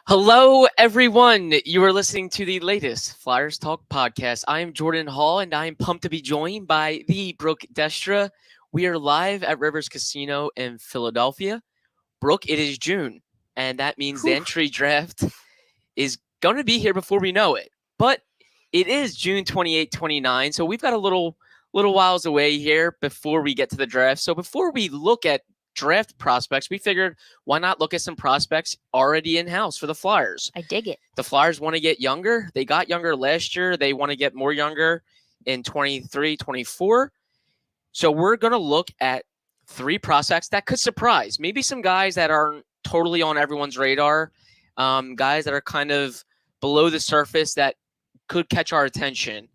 Hello, everyone. You are listening to the latest Flyers Talk podcast. I am Jordan Hall, and I am pumped to be joined by the Brooke Destra. We are live at Rivers Casino in Philadelphia. Brooke, it is June, and that means the Whew. entry draft is going to be here before we know it. But it is June 28, 29, so we've got a little whiles away here before we get to the draft. So before we look at draft prospects, we figured why not look at some prospects already in house for the Flyers. I dig it. The Flyers want to get younger. They got younger last year. They want to get more younger in 23, 24. So we're going to look at three prospects that could surprise. Maybe some guys that aren't totally on everyone's radar, guys that are kind of below the surface that could catch our attention.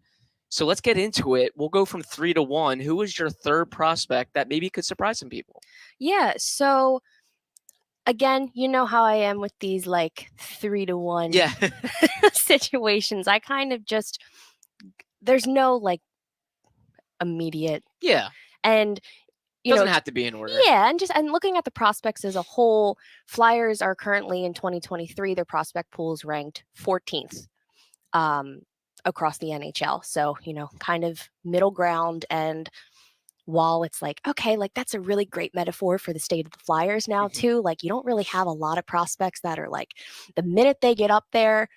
So let's get into it. We'll go from 3 to 1. Who is your third prospect that maybe could surprise some people? Yeah. So again, you know how I am with these like 3 to 1 Yeah. situations. I kind of just there's no like immediate Yeah. and Doesn't have to be in order. Yeah, and looking at the prospects as a whole, Flyers are currently in 2023. Their prospect pool is ranked 14th across the NHL. So kind of middle ground. And while it's like, okay, like that's a really great metaphor for the state of the Flyers now too. Like you don't really have a lot of prospects that are like the minute they get up there,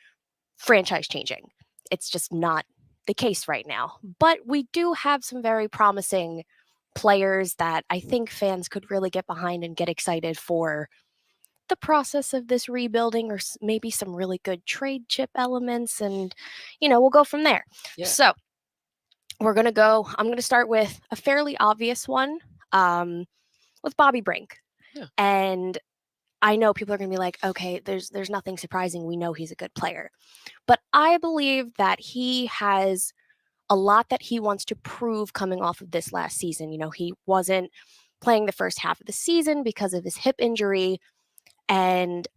franchise changing. It's just not the case right now. But we do have some very promising players that I think fans could really get behind and get excited for the process of this rebuilding, or maybe some really good trade chip elements, and we'll go from there. Yeah. So I'm going to start with a fairly obvious one, with Bobby Brink. Yeah. And I know people are going to be like, okay, there's nothing surprising. We know he's a good player. But I believe that he has a lot that he wants to prove coming off of this last season. He wasn't playing the first half of the season because of his hip injury, and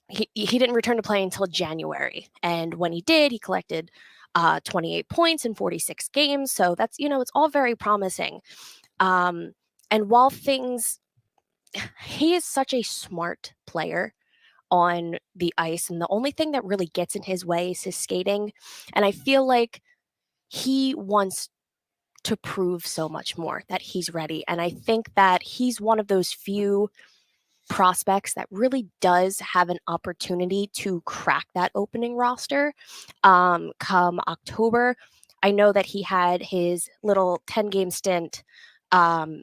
he didn't return to play until January. And when he did, he collected 28 points in 46 games. So that's, it's all very promising. And while he is such a smart player on the ice, and the only thing that really gets in his way is his skating. And I feel like he wants to prove so much more, that he's ready. And I think that he's one of those few prospects that really does have an opportunity to crack that opening roster come October. I know that he had his little 10-game stint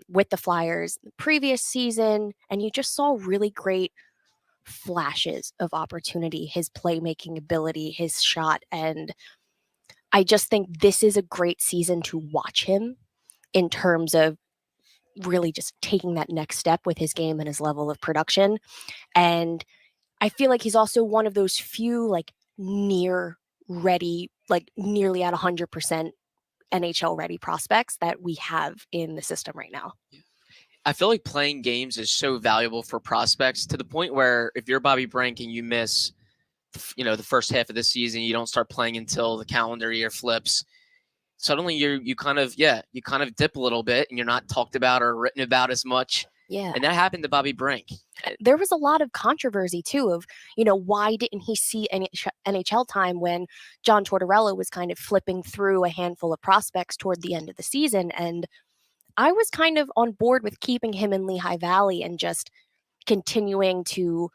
with the Flyers the previous season, and you just saw really great flashes of opportunity, his playmaking ability, his shot. And I just think this is a great season to watch him in terms of really just taking that next step with his game and his level of production. And I feel like he's also one of those few like near ready, like nearly at 100% NHL ready prospects that we have in the system right now. I feel like playing games is so valuable for prospects to the point where if you're Bobby Brink and you miss, the first half of the season, you don't start playing until the calendar year flips. Suddenly you kind of dip a little bit and you're not talked about or written about as much. Yeah. And that happened to Bobby Brink. There was a lot of controversy too of, why didn't he see any NHL time when John Tortorella was kind of flipping through a handful of prospects toward the end of the season. And I was kind of on board with keeping him in Lehigh Valley and just continuing to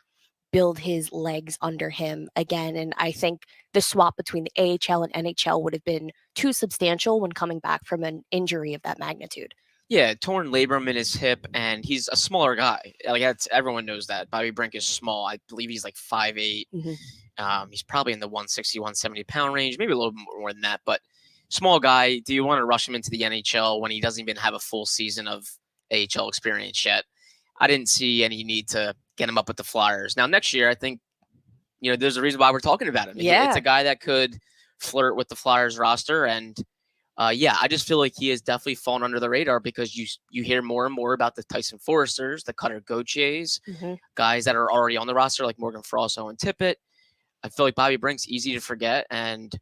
build his legs under him again. And I think the swap between the AHL and NHL would have been too substantial when coming back from an injury of that magnitude. Yeah, torn labrum in his hip, and he's a smaller guy. Like everyone knows that. Bobby Brink is small. I believe he's like 5'8". Mm-hmm. He's probably in the 160, 170 pound range, maybe a little more than that. But small guy. Do you want to rush him into the NHL when he doesn't even have a full season of AHL experience yet? I didn't see any need to get him up with the Flyers. Now, next year, I think, there's a reason why we're talking about him. Yeah. It's a guy that could flirt with the Flyers roster. And, I just feel like he has definitely fallen under the radar because you hear more and more about the Tyson Forresters, the Cutter Gauthiers, guys that are already on the roster like Morgan Frost and Tippett. I feel like Bobby Brink's easy to forget, and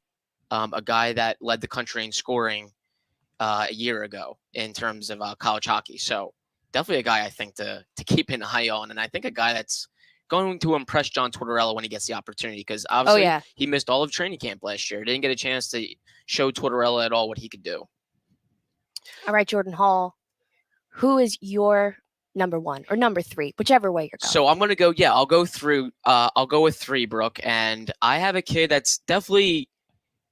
a guy that led the country in scoring a year ago in terms of college hockey. So definitely a guy I think to keep an eye on, and I think a guy that's going to impress John Tortorella when he gets the opportunity, because Oh obviously yeah. he missed all of training camp last year. Didn't get a chance to show Tortorella at all what he could do. All right, Jordan Hall. Who is your number 1 or number 3, whichever way you're going? So I'm gonna go. Yeah, I'll go through. I'll go with 3, Brooke, and I have a kid that's definitely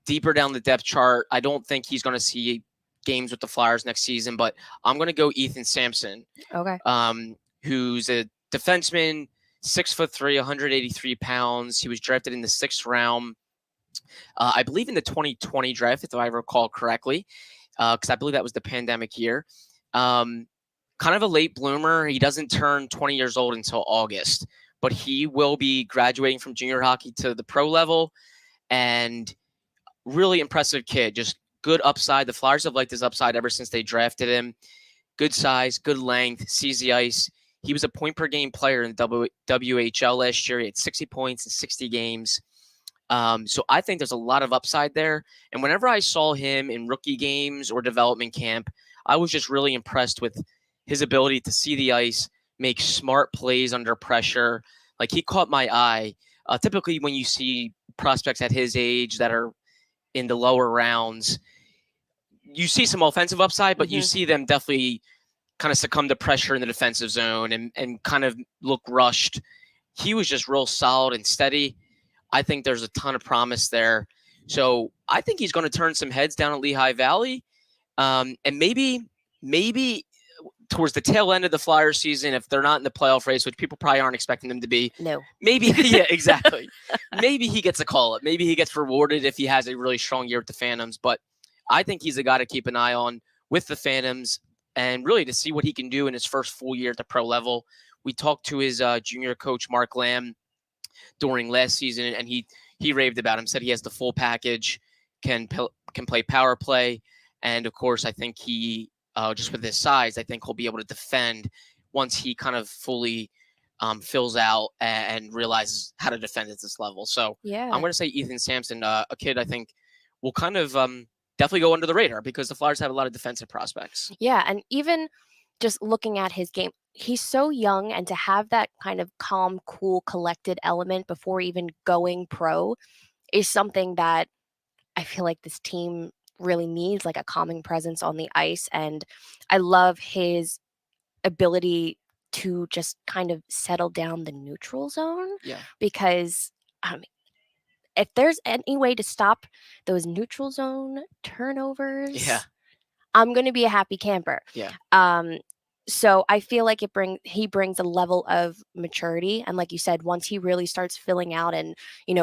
deeper down the depth chart. I don't think he's gonna see games with the Flyers next season, but I'm gonna go Ethan Sampson, Okay. who's a defenseman, 6'3", 183 pounds. He was drafted in the 6th round, I believe, in the 2020 draft, if I recall correctly, because I believe that was the pandemic year. Kind of a late bloomer. He doesn't turn 20 years old until August, but he will be graduating from junior hockey to the pro level, and really impressive kid. Just good upside. The Flyers have liked his upside ever since they drafted him. Good size, good length, sees the ice. He was a point per game player in the WHL last year. He had 60 points in 60 games. So I think there's a lot of upside there. And whenever I saw him in rookie games or development camp, I was just really impressed with his ability to see the ice, make smart plays under pressure. Like, he caught my eye. Typically, when you see prospects at his age that are in the lower rounds, you see some offensive upside, but you see them definitely kind of succumb to pressure in the defensive zone and kind of look rushed. He was just real solid and steady. I think there's a ton of promise there. So I think he's going to turn some heads down at Lehigh Valley. And maybe towards the tail end of the Flyers season, if they're not in the playoff race, which people probably aren't expecting them to be. No. Maybe, yeah, exactly. Maybe he gets a call up. Maybe he gets rewarded if he has a really strong year with the Phantoms. But I think he's a guy to keep an eye on with the Phantoms, and really to see what he can do in his first full year at the pro level. We talked to his junior coach, Mark Lamb, during last season, and he raved about him, said he has the full package, can play power play. And of course, I think he, just with his size, I think he'll be able to defend once he kind of fully fills out and realizes how to defend at this level. So Yeah. I'm going to say Ethan Sampson, a kid I think will kind of definitely go under the radar, because the Flyers have a lot of defensive prospects. Yeah, and even just looking at his game, he's so young, and to have that kind of calm, cool, collected element before even going pro is something that I feel like this team really needs, like a calming presence on the ice. And I love his ability to just kind of settle down the neutral zone. Yeah. Because if there's any way to stop those neutral zone turnovers, Yeah. I'm going to be a happy camper. Yeah. So I feel like he brings a level of maturity, and like you said, once he really starts filling out and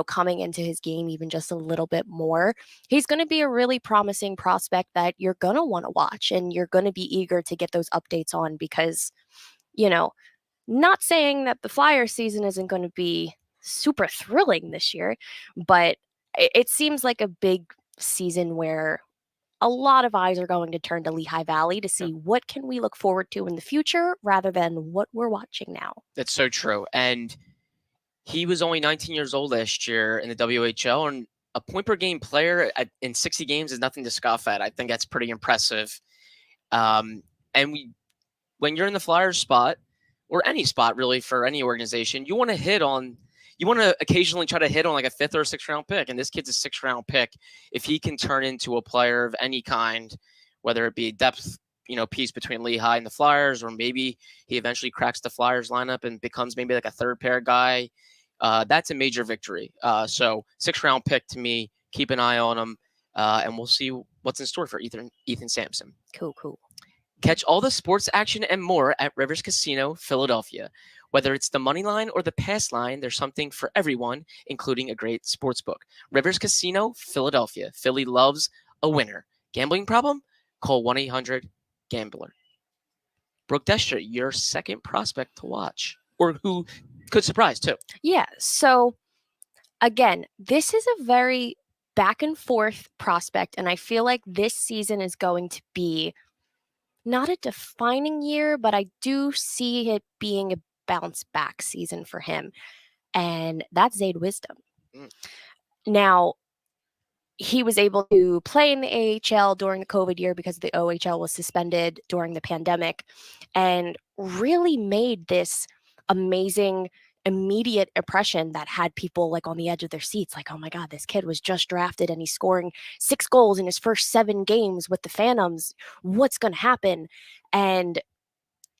coming into his game even just a little bit more, he's going to be a really promising prospect that you're going to want to watch, and you're going to be eager to get those updates on, because not saying that the Flyer season isn't going to be super thrilling this year, but it seems like a big season where a lot of eyes are going to turn to Lehigh Valley to see what can we look forward to in the future rather than what we're watching now. That's so true. And he was only 19 years old last year in the WHL, and a point per game player in 60 games is nothing to scoff at. I think that's pretty impressive. And when you're in the Flyers spot, or any spot really for any organization, you want to occasionally try to hit on like a 5th or 6th round pick. And this kid's a 6th round pick. If he can turn into a player of any kind, whether it be a depth, piece between Lehigh and the Flyers, or maybe he eventually cracks the Flyers lineup and becomes maybe like a 3rd pair guy, that's a major victory. So 6th round pick to me, keep an eye on him, and we'll see what's in store for Ethan Sampson. Cool. Catch all the sports action and more at Rivers Casino, Philadelphia. Whether it's the money line or the pass line, there's something for everyone, including a great sports book. Rivers Casino, Philadelphia. Philly loves a winner. Gambling problem? Call 1-800-GAMBLER. Brooke Destra, your second prospect to watch, or who could surprise too. Yeah, so again, this is a very back and forth prospect, and I feel like this season is going to be not a defining year, but I do see it being a bounce back season for him. And that's Zayd Wisdom. Now, he was able to play in the AHL during the COVID year because the OHL was suspended during the pandemic, and really made this amazing immediate impression that had people like on the edge of their seats, like, oh my God, this kid was just drafted and he's scoring 6 goals in his first 7 games with the Phantoms. What's going to happen? And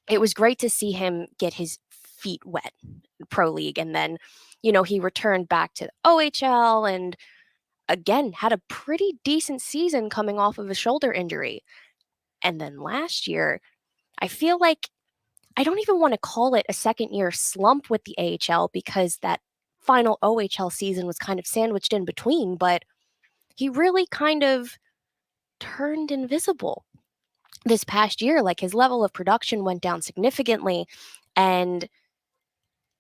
it was great to see him get his feet wet in pro league. And then, he returned back to OHL and again had a pretty decent season coming off of a shoulder injury. And then last year, I feel like I don't even want to call it a second year slump with the AHL because that final OHL season was kind of sandwiched in between, but he really kind of turned invisible this past year. Like his level of production went down significantly and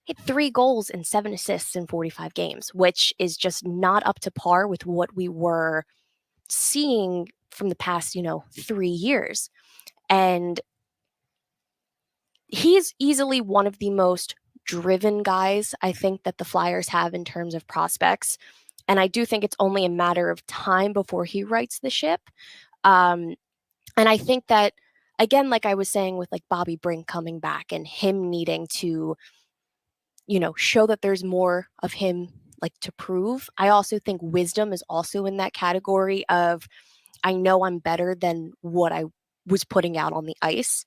hit 3 goals and 7 assists in 45 games, which is just not up to par with what we were seeing from the past, 3 years. And he's easily one of the most driven guys I think that the Flyers have in terms of prospects. And I do think it's only a matter of time before he rights the ship. And I think that, again, like I was saying with like Bobby Brink coming back and him needing to, show that there's more of him like to prove. I also think wisdom is also in that category of, I know I'm better than what I was putting out on the ice.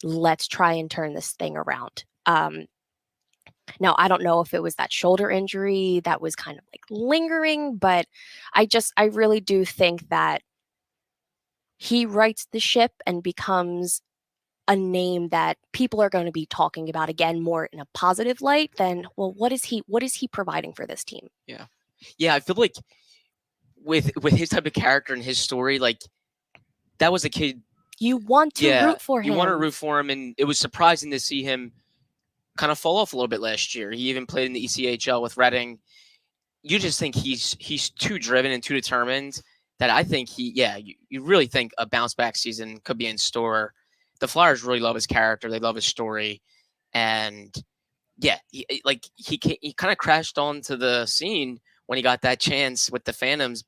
Let's try and turn this thing around. Now, I don't know if it was that shoulder injury that was kind of like lingering, but I really do think that he rights the ship and becomes a name that people are going to be talking about again more in a positive light than, well, what is he providing for this team? Yeah, I feel like with his type of character and his story, like that was a kid you want to root for him. You want to root for him, and it was surprising to see him kind of fall off a little bit last year. He even played in the ECHL with Reading. You just think he's too driven and too determined that I think you really think a bounce back season could be in store. The Flyers really love his character. They love his story. And yeah, he kind of crashed onto the scene when he got that chance with the Phantoms.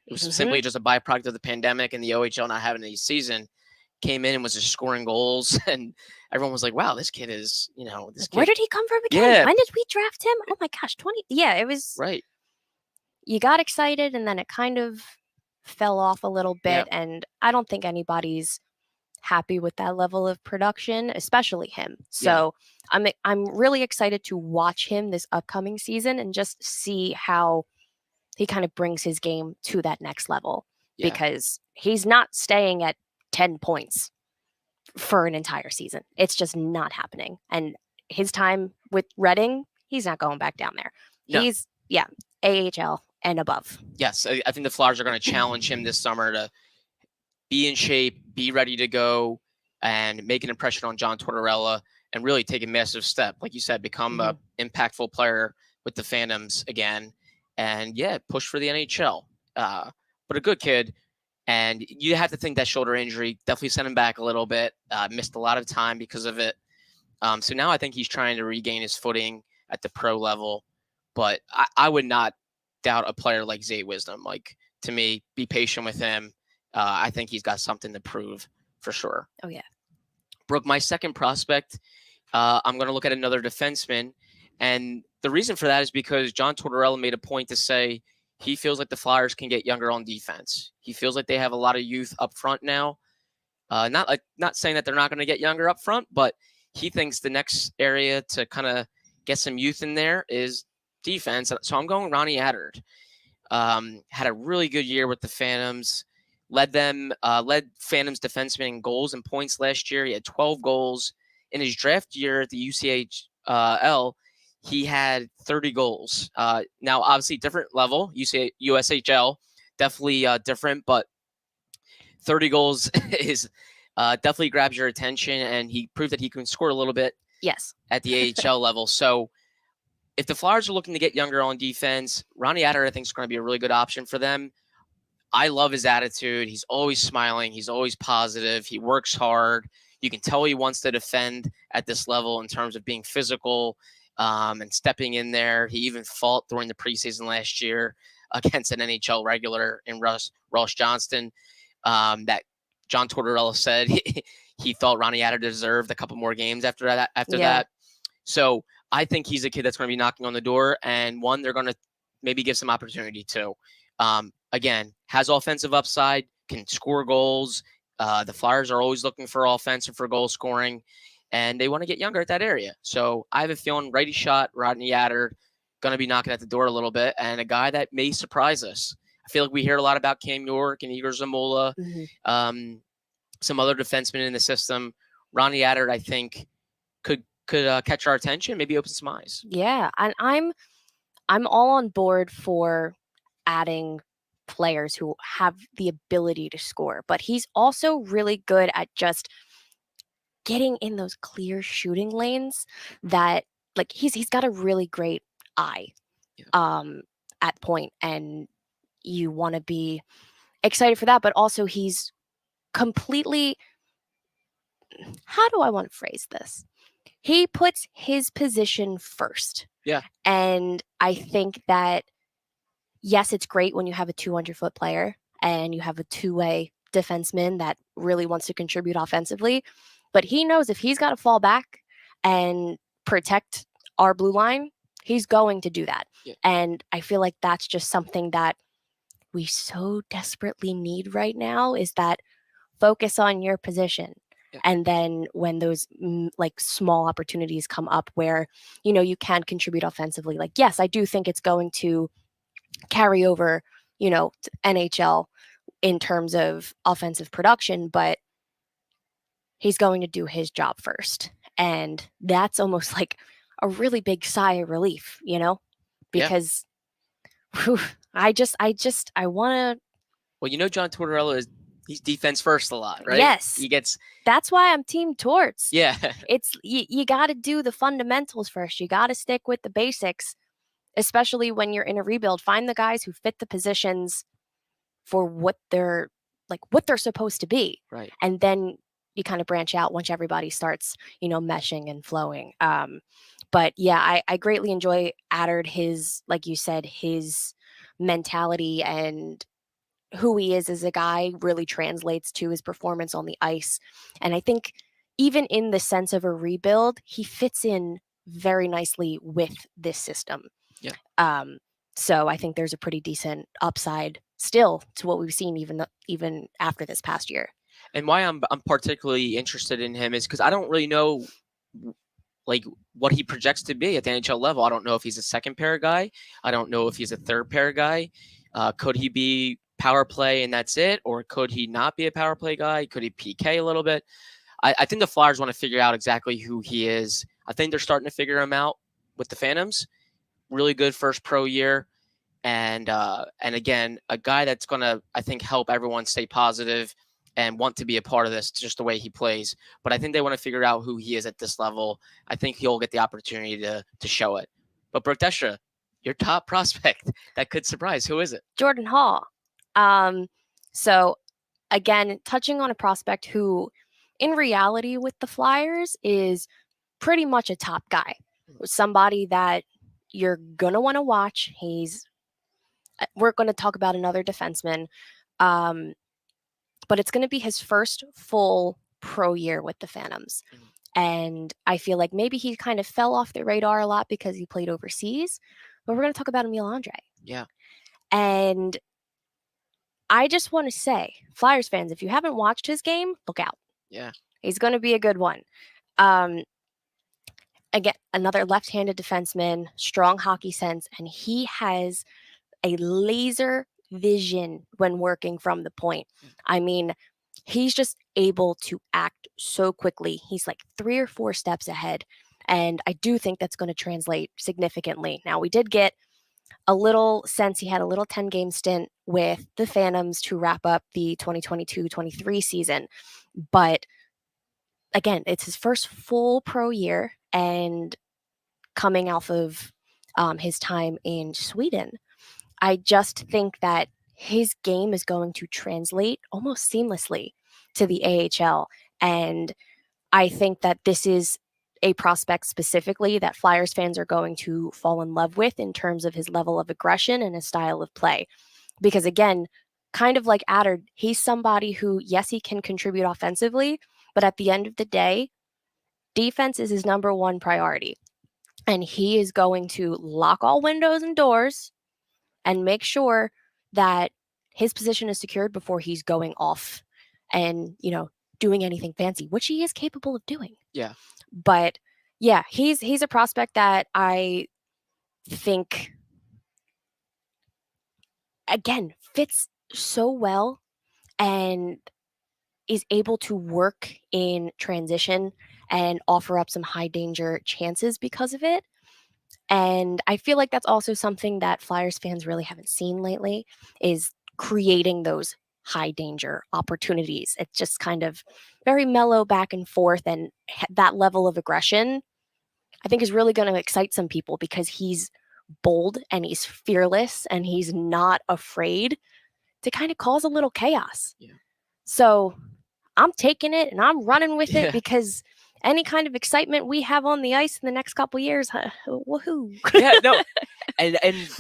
It was simply just a byproduct of the pandemic and the OHL not having any season. Came in and was just scoring goals, and everyone was like, wow, this kid is, this kid. Where did he come from again? Yeah. When did we draft him? Oh my gosh, 20. Yeah, it was. Right. You got excited, and then it kind of fell off a little bit, Yeah. and I don't think anybody's happy with that level of production, especially him. So I'm really excited to watch him this upcoming season and just see how he kind of brings his game to that next level, because he's not staying at 10 points for an entire season. It's just not happening. And his time with Reading, he's not going back down there. No. He's AHL and above. Yes, I think the Flyers are going to challenge him this summer to be in shape, be ready to go, and make an impression on John Tortorella and really take a massive step. Like you said, become an impactful player with the Phantoms again. And push for the NHL. But a good kid. And you have to think that shoulder injury definitely sent him back a little bit. Missed a lot of time because of it. So now I think he's trying to regain his footing at the pro level. But I would not doubt a player like Zay Wisdom. Like, to me, be patient with him. I think he's got something to prove for sure. Oh, yeah. Brooke, my second prospect, I'm going to look at another defenseman. And the reason for that is because John Tortorella made a point to say he feels like the Flyers can get younger on defense. He feels like they have a lot of youth up front now. Not saying that they're not going to get younger up front, but he thinks the next area to kind of get some youth in there is defense. So I'm going Ronnie Attard. Had a really good year with the Phantoms. Led Phantoms defensemen in goals and points last year. He had 12 goals. In his draft year at the UCHL, he had 30 goals. Now, obviously, different level. USHL, definitely different, but 30 goals is definitely grabs your attention, and he proved that he can score a little bit. Yes. At the AHL level. So if the Flyers are looking to get younger on defense, Ronnie Attard, I think, is going to be a really good option for them. I love his attitude. He's always smiling. He's always positive. He works hard. You can tell he wants to defend at this level in terms of being physical and stepping in there. He even fought during the preseason last year against an NHL regular in Ross Johnston that John Tortorella said he thought Ronnie Attard deserved a couple more games after that. So I think he's a kid that's going to be knocking on the door, and one, they're going to maybe give some opportunity to. Again, has offensive upside, can score goals. The Flyers are always looking for offensive for goal scoring, and they want to get younger at that area. So I have a feeling righty shot, Rodney Yatter, going to be knocking at the door a little bit, and a guy that may surprise us. I feel like we hear a lot about Cam York and Igor Zamula, some other defensemen in the system. Ronnie Yatter, I think, could catch our attention, maybe open some eyes. Yeah, and I'm all on board for adding players who have the ability to score, but he's also really good at just getting in those clear shooting lanes that like he's got a really great eye at point, and you want to be excited for that, but also he's completely, how do I want to phrase this? He puts his position first. Yeah. And I think that, yes, it's great when you have a 200-foot player and you have a two-way defenseman that really wants to contribute offensively. But he knows if he's got to fall back and protect our blue line, he's going to do that. Yeah. And I feel like that's just something that we so desperately need right now, is that focus on your position. Yeah. And then when those like small opportunities come up where, you know, you can contribute offensively, like, yes, I do think it's going to carry over, you know, to NHL in terms of offensive production, but he's going to do his job first. And that's almost like a really big sigh of relief, you know, because whew, I want to. Well, you know, John Tortorella he's defense first a lot, right? Yes. He gets. That's why I'm team Torts. Yeah. It's you got to do the fundamentals first. You got to stick with the basics, especially when you're in a rebuild. Find the guys who fit the positions for what they're supposed to be. Right. And then you kind of branch out once everybody starts, you know, meshing and flowing. But yeah, I greatly enjoy Adard, his, like you said, his mentality and who he is as a guy really translates to his performance on the ice. And I think even in the sense of a rebuild, he fits in very nicely with this system. Yeah. So I think there's a pretty decent upside still to what we've seen even after this past year. And why I'm particularly interested in him is because I don't really know like what he projects to be at the NHL level. I don't know if he's a second pair guy. I don't know if he's a third pair guy. Could he be power play and that's it? Or could he not be a power play guy? Could he PK a little bit? I think the Flyers want to figure out exactly who he is. I think they're starting to figure him out with the Phantoms. Really good first pro year. And again, a guy that's going to, I think, help everyone stay positive and want to be a part of this, just the way he plays. But I think they want to figure out who he is at this level. I think he'll get the opportunity to show it. But Brooke Destra, your top prospect that could surprise, who is it? Jordan Hall. So again, touching on a prospect who in reality with the Flyers is pretty much a top guy, somebody that you're going to want to watch. We're going to talk about another defenseman, but it's going to be his first full pro year with the Phantoms. And I feel like maybe he kind of fell off the radar a lot because he played overseas, but we're going to talk about Emil Andre. Yeah. And I just want to say, Flyers fans, if you haven't watched his game, look out. Yeah. He's going to be a good one. Again, another left-handed defenseman, strong hockey sense, and he has a laser vision when working from the point. I mean, he's just able to act so quickly. He's like 3 or 4 steps ahead. And I do think that's going to translate significantly. Now, we did get a little sense he had a little 10-game stint with the Phantoms to wrap up the 2022-23 season. But again, it's his first full pro year and coming off of his time in Sweden. I just think that his game is going to translate almost seamlessly to the AHL. And I think that this is a prospect specifically that Flyers fans are going to fall in love with in terms of his level of aggression and his style of play. Because again, kind of like Adard, he's somebody who, yes, he can contribute offensively, but at the end of the day, defense is his number one priority. and he is going to lock all windows and doors and make sure that his position is secured before he's going off and, doing anything fancy, which he is capable of doing. Yeah. But yeah, he's a prospect that I think, again, fits so well and is able to work in transition and offer up some high danger chances because of it. And I feel like that's also something that Flyers fans really haven't seen lately, is creating those high danger opportunities. It's just kind of very mellow back and forth, and that level of aggression I think is really going to excite some people because he's bold and he's fearless and he's not afraid to kind of cause a little chaos. Yeah. So I'm taking it and I'm running with it Yeah. because any kind of excitement we have on the ice in the next couple years, woohoo! Yeah, no, and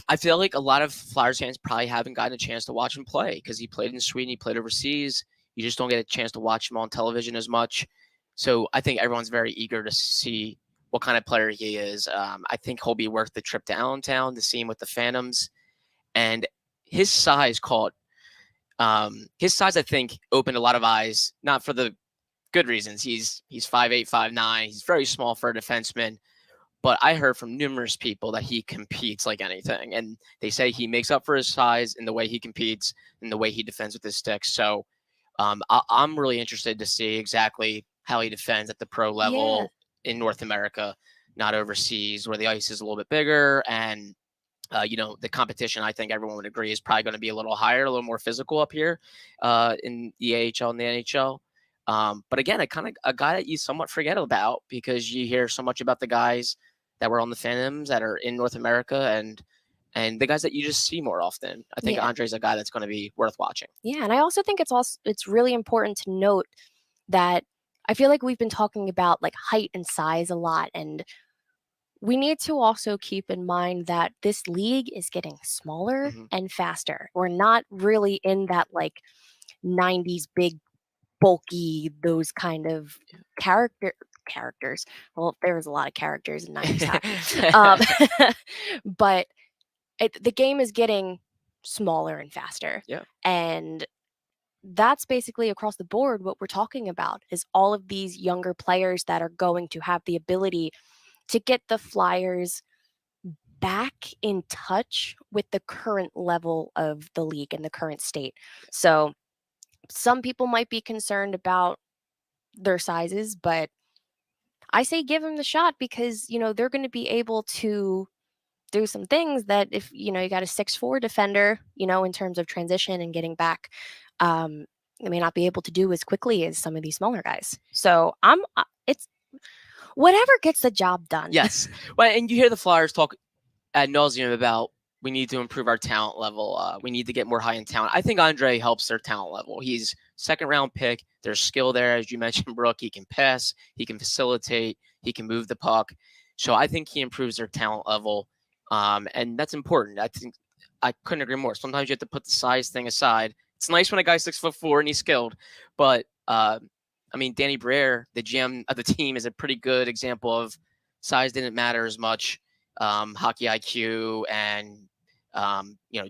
I feel like a lot of Flyers fans probably haven't gotten a chance to watch him play because he played in Sweden, he played overseas. You just don't get a chance to watch him on television as much. So I think everyone's very eager to see what kind of player he is. I think he'll be worth the trip to Allentown to see him with the Phantoms, and his size caught. His size, I think, opened a lot of eyes, not for the good reasons. He's 5'8", 5'9". He's very small for a defenseman. But I heard from numerous people that he competes like anything. And they say he makes up for his size in the way he competes and the way he defends with his sticks. So I'm really interested to see exactly how he defends at the pro level in North America, not overseas, where the ice is a little bit bigger. And, the competition, I think everyone would agree, is probably going to be a little higher, a little more physical up here in the AHL and the NHL. But again, a guy that you somewhat forget about because you hear so much about the guys that were on the Phantoms that are in North America and the guys that you just see more often. I think Andre's a guy that's going to be worth watching. Yeah, and I also think it's really important to note that I feel like we've been talking about like height and size a lot, and we need to also keep in mind that this league is getting smaller and faster. We're not really in that like 90s big bulky, those kind of characters. Well, there was a lot of characters in 90s hockey. But the game is getting smaller and faster. Yeah. And that's basically across the board what we're talking about is all of these younger players that are going to have the ability to get the Flyers back in touch with the current level of the league and the current state. So some people might be concerned about their sizes, but I say give them the shot because, they're going to be able to do some things that if, you got a 6'4" defender, in terms of transition and getting back, they may not be able to do as quickly as some of these smaller guys. So it's whatever gets the job done. Yes. Well, and you hear the Flyers talk ad nauseum about we need to improve our talent level. We need to get more high end talent. I think Andre helps their talent level. He's second round pick. There's skill there, as you mentioned, Brooke. He can pass. He can facilitate. He can move the puck. So I think he improves their talent level, and that's important. I think I couldn't agree more. Sometimes you have to put the size thing aside. It's nice when a guy's 6'4" and he's skilled, but Danny Briere, the GM of the team, is a pretty good example of size didn't matter as much. Hockey IQ and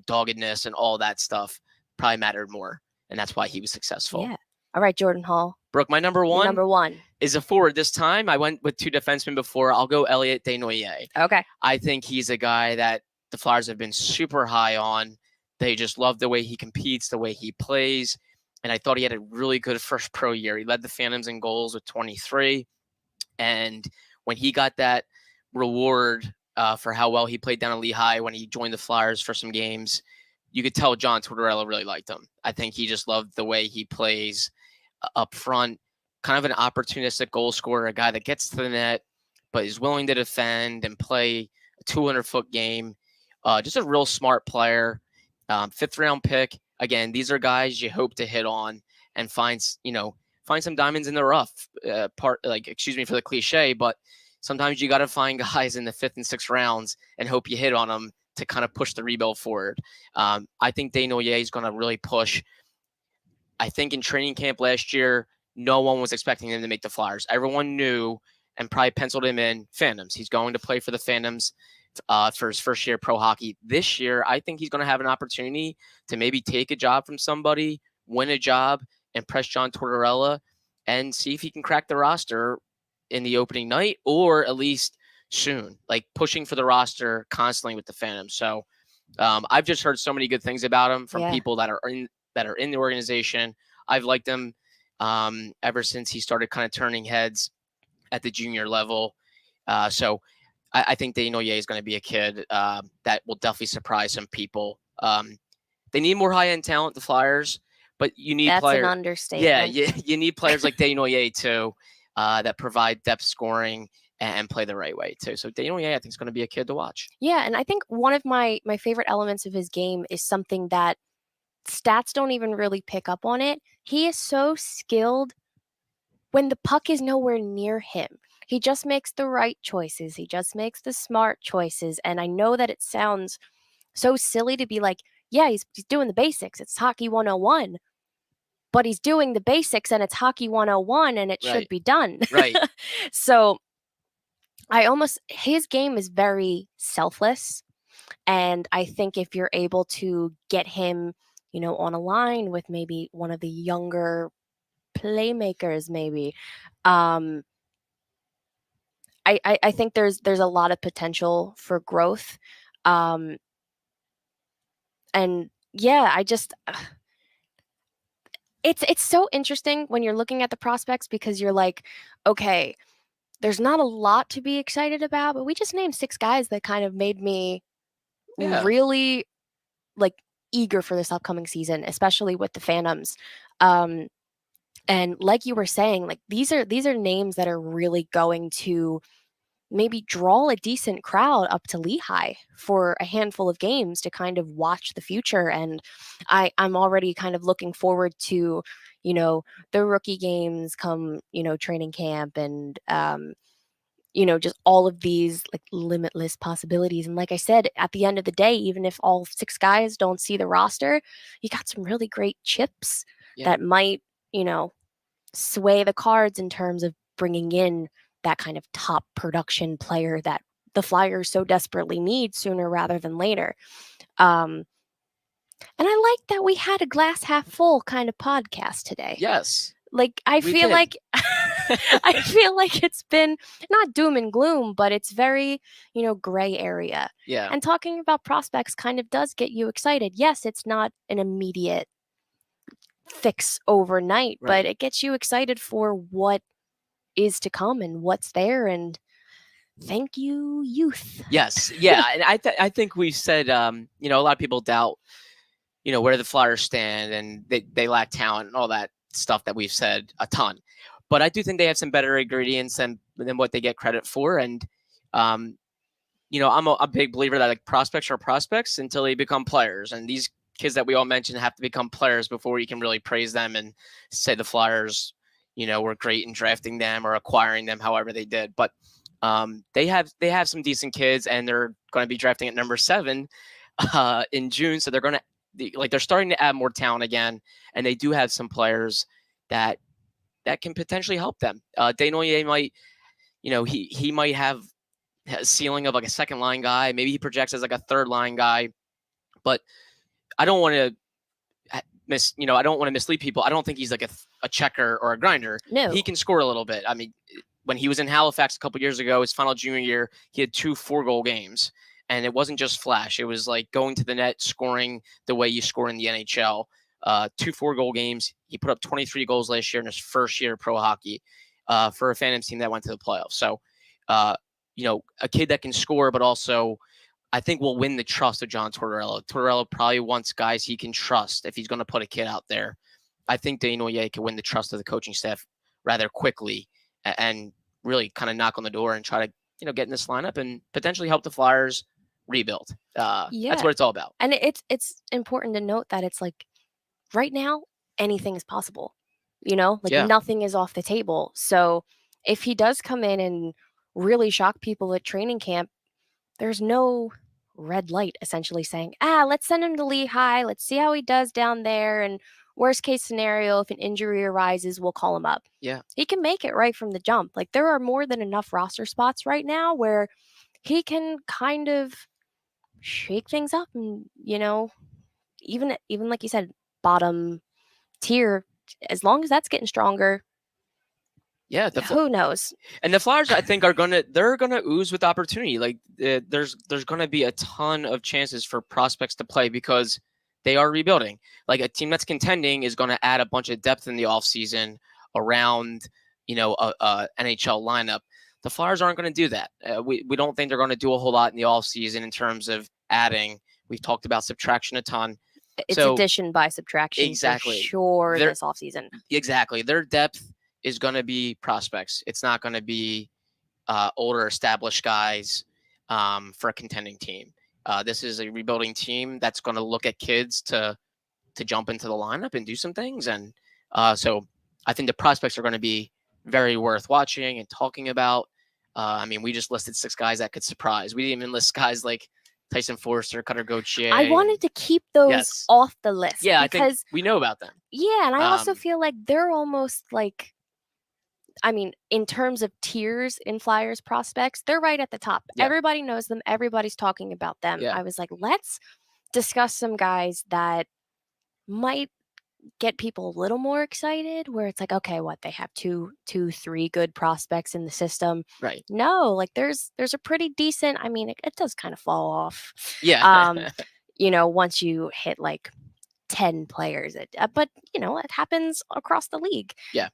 doggedness and all that stuff probably mattered more, and that's why he was successful. Yeah. All right, Jordan Hall. Brooke, my number one is is a forward this time. I went with two defensemen before. I'll go Elliot Desnoyers. Okay. I think he's a guy that the Flyers have been super high on. They just love the way he competes, the way he plays, and I thought he had a really good first pro year. He led the Phantoms in goals with 23, and when he got that reward for how well he played down in Lehigh when he joined the Flyers for some games, you could tell John Tortorella really liked him. I think he just loved the way he plays up front, kind of an opportunistic goal scorer, a guy that gets to the net, but is willing to defend and play a 200-foot game. Just a real smart player. Fifth round pick. Again, these are guys you hope to hit on and find some diamonds in the rough. Excuse me for the cliche, but sometimes you got to find guys in the fifth and sixth rounds and hope you hit on them to kind of push the rebuild forward. I think Desnoyers is going to really push. I think in training camp last year, no one was expecting him to make the Flyers. Everyone knew and probably penciled him in Phantoms. He's going to play for the Phantoms for his first year pro hockey. This year, I think he's going to have an opportunity to maybe take a job from somebody, win a job, impress John Tortorella, and see if he can crack the roster in the opening night or at least soon, like pushing for the roster constantly with the Phantoms. So I've just heard so many good things about him from people that are in the organization. I've liked him ever since he started kind of turning heads at the junior level. So I think Desnoyers is going to be a kid that will definitely surprise some people. They need more high-end talent, the Flyers, but you need That's an players. understatement. Yeah, you need players like Desnoyers too that provide depth scoring and play the right way too. So Desnoyers, I think, is going to be a kid to watch. Yeah, and I think one of my favorite elements of his game is something that stats don't even really pick up on it. He is so skilled when the puck is nowhere near him. He just makes the right choices. He just makes the smart choices. And I know that it sounds so silly to be like, yeah, he's doing the basics. It's hockey 101. But he's doing the basics and it's hockey 101 and it should be done. Right. So his game is very selfless. And I think if you're able to get him, on a line with maybe one of the younger playmakers, maybe, I think there's a lot of potential for growth. And yeah, it's so interesting when you're looking at the prospects because you're like, okay, there's not a lot to be excited about, but we just named 6 guys that kind of made me really like eager for this upcoming season, especially with the Phantoms. And like you were saying, like these are names that are really going to maybe draw a decent crowd up to Lehigh for a handful of games to kind of watch the future. And I'm already kind of looking forward to, the rookie games come, training camp and just all of these like limitless possibilities. And like I said, at the end of the day, even if all 6 guys don't see the roster, you got some really great chips that might, sway the cards in terms of bringing in that kind of top production player that the Flyers so desperately need sooner rather than later. And I like that we had a glass half full kind of podcast today. Yes. Like I feel like I feel like it's been not doom and gloom, but it's very, gray area. Yeah. And talking about prospects kind of does get you excited. Yes, it's not an immediate fix overnight, but it gets you excited for what is to come and what's there. And thank you, youth. Yes. Yeah. And I think we've said, a lot of people doubt, where the Flyers stand and they lack talent and all that stuff that we've said a ton. But I do think they have some better ingredients than what they get credit for. And, I'm a big believer that like prospects are prospects until they become players. And these kids that we all mentioned have to become players before you can really praise them and say the Flyers, were great in drafting them or acquiring them, however they did. But they have some decent kids, and they're going to be drafting at number 7 in June. So they're going to they're starting to add more talent again, and they do have some players that can potentially help them. Desnoyers might, he might have a ceiling of like a second line guy. Maybe he projects as like a third line guy, but I don't want to I don't want to mislead people. I don't think he's like a checker or a grinder. No. He can score a little bit. I mean, when he was in Halifax a couple years ago, his final junior year, he had 2 4-goal games. And it wasn't just flash. It was like going to the net, scoring the way you score in the NHL. 2 4-goal games. He put up 23 goals last year in his first year of pro hockey for a Phantoms team that went to the playoffs. So, a kid that can score, but also I think will win the trust of John Tortorella. Tortorella probably wants guys he can trust if he's going to put a kid out there. I think Desnoyers can win the trust of the coaching staff rather quickly and really kind of knock on the door and try to, get in this lineup and potentially help the Flyers rebuild. That's what it's all about. And it's important to note that it's like right now, anything is possible, nothing is off the table. So if he does come in and really shock people at training camp, there's no red light essentially saying, let's send him to Lehigh. Let's see how he does down there. And Worst case scenario, if an injury arises, we'll call him up. Yeah. He can make it right from the jump. Like, there are more than enough roster spots right now where he can kind of shake things up and, even like you said, bottom tier, as long as that's getting stronger, Yeah, who knows? and the Flyers, I think, they're gonna ooze with opportunity. Like there's gonna be a ton of chances for prospects to play because they are rebuilding. Like a team that's contending is going to add a bunch of depth in the offseason around a NHL lineup. The Flyers aren't going to do that. We don't think they're going to do a whole lot in the offseason in terms of adding. We've talked about subtraction a ton. It's addition by subtraction, exactly. For sure, this offseason. Exactly. Their depth is going to be prospects. It's not going to be older established guys for a contending team. This is a rebuilding team that's going to look at kids to jump into the lineup and do some things. And so I think the prospects are going to be very worth watching and talking about. I mean, we just listed 6 guys that could surprise. We didn't even list guys like Tyson Forster, Cutter Gauthier. I wanted to keep those off the list. Yeah, because I think we know about them. Yeah, and I also feel like they're almost like, I mean, in terms of tiers in Flyers prospects, they're right at the top. Yeah. Everybody knows them. Everybody's talking about them. Yeah. I was like, let's discuss some guys that might get people a little more excited, where it's like, okay, what, they have two, 3 good prospects in the system. Right. No, like there's a pretty decent, I mean, it does kind of fall off. Yeah. Once you hit like 10 players, but it happens across the league. Yeah.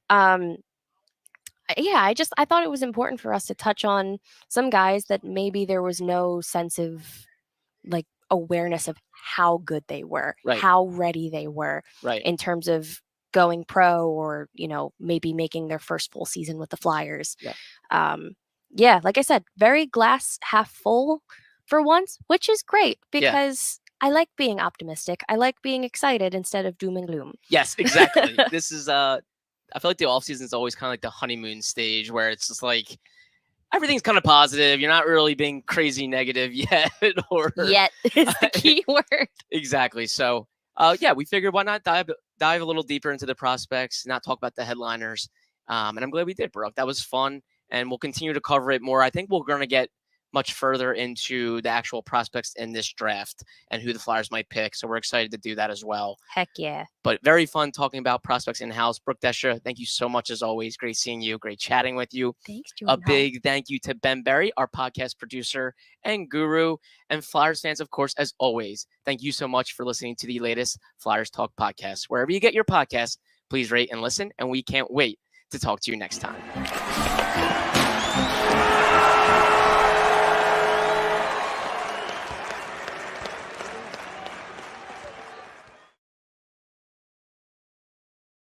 Yeah, I thought it was important for us to touch on some guys that maybe there was no sense of like awareness of how good they were, right. how ready they were, right. in terms of going pro or, maybe making their first full season with the Flyers. Yeah. Like I said, very glass half full for once, which is great because I like being optimistic. I like being excited instead of doom and gloom. Yes, exactly. This is I feel like the offseason is always kind of like the honeymoon stage where it's just like everything's kind of positive. You're not really being crazy negative yet. Yet is the key word. Exactly. So, we figured why not dive a little deeper into the prospects, not talk about the headliners. And I'm glad we did, Brooke. That was fun. And we'll continue to cover it more. I think we're going to get much further into the actual prospects in this draft and who the Flyers might pick. So we're excited to do that as well. Heck yeah. But very fun talking about prospects in-house. Brooke Destra, thank you so much as always. Great seeing you. Great chatting with you. Thanks, Jordan. A big thank you to Ben Berry, our podcast producer and guru, and Flyers fans, of course, as always. Thank you so much for listening to the latest Flyers Talk podcast. Wherever you get your podcasts, please rate and listen, and we can't wait to talk to you next time.